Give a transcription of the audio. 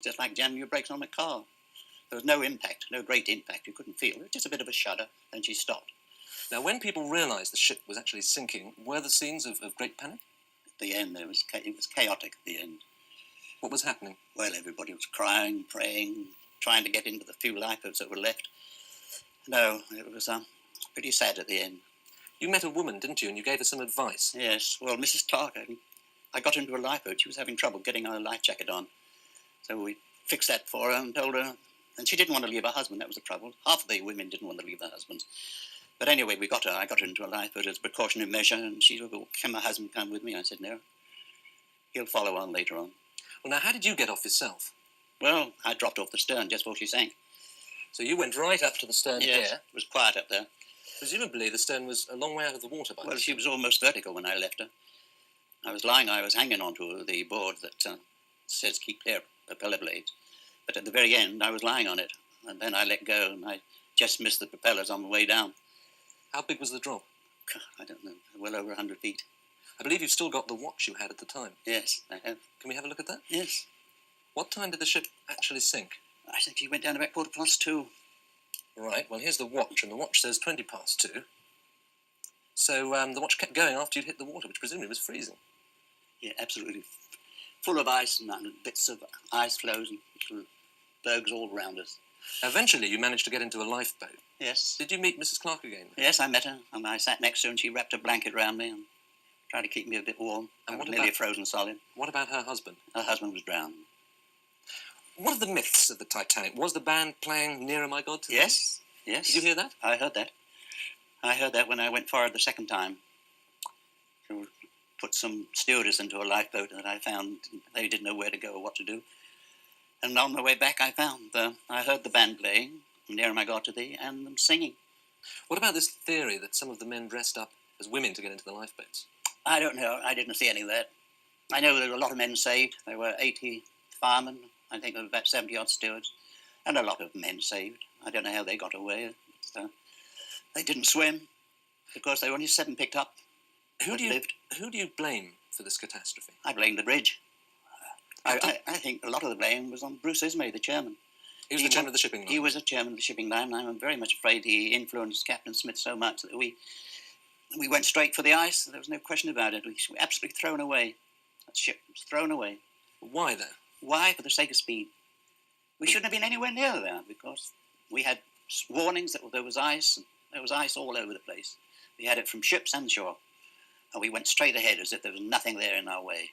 just like jamming your brakes on a car. There was no impact, no great impact. You couldn't feel it, just a bit of a shudder, then she stopped. Now, when people realised the ship was actually sinking, were there scenes of great panic? At the end, it was chaotic at the end. What was happening? Well, everybody was crying, praying, trying to get into the few lifeboats that were left. No, it was pretty sad at the end. You met a woman, didn't you, and you gave her some advice? Yes, well, Mrs. Clark, I got into a lifeboat. She was having trouble getting her life jacket on. So we fixed that for her and told her, and she didn't want to leave her husband, that was the trouble. Half of the women didn't want to leave their husbands. But anyway, I got her into a lifeboat as a precautionary measure, and she said, well, can my husband come with me? I said, no. He'll follow on later on. Well, now, how did you get off yourself? Well, I dropped off the stern just before she sank. So you went right up to the stern here? Yes, it was quiet up there. Presumably the stern was a long way out of the water by Well, she was almost vertical when I left her. I was hanging onto the board that says keep clear, propeller blades. But at the very end, I was lying on it, and then I let go, and I just missed the propellers on the way down. How big was the drop? I don't know, well over 100 feet. I believe you've still got the watch you had at the time. Yes, I have. Can we have a look at that? Yes. What time did the ship actually sink? I think she went down about 2:15. Right, well, here's the watch, and the watch says 2:20. So the watch kept going after you'd hit the water, which presumably was freezing. Yeah, absolutely. Full of ice and bits of ice floes and little bergs all around us. Eventually, you managed to get into a lifeboat. Yes. Did you meet Mrs. Clark again? Yes, I met her, and I sat next to her, and she wrapped a blanket around me and tried to keep me a bit warm. I was nearly frozen solid. What about her husband? Her husband was drowned. What are the myths of the Titanic? Was the band playing Nearer, My God? Yes, yes. Did you hear that? I heard that. I heard that when I went forward the second time to put some stewardess into a lifeboat that I found they didn't know where to go or what to do. And on the way back, I heard the band playing Nearer, My God to Thee, and them singing. What about this theory that some of the men dressed up as women to get into the lifeboats? I don't know. I didn't see any of that. I know there were a lot of men saved. There were 80 firemen. I think there were about 70-odd stewards. And a lot of men saved. I don't know how they got away. They didn't swim. Because there were only 7 picked up. Who do you blame for this catastrophe? I blame the bridge. I think a lot of the blame was on Bruce Ismay, the chairman. He was the chairman of the shipping line? He was the chairman of the shipping line, and I'm very much afraid he influenced Captain Smith so much that we went straight for the ice. There was no question about it. We were absolutely thrown away. That ship was thrown away. Why, though? Why? For the sake of speed. We shouldn't have been anywhere near there because we had warnings that there was ice, and there was ice all over the place. We had it from ships and shore, and we went straight ahead as if there was nothing there in our way.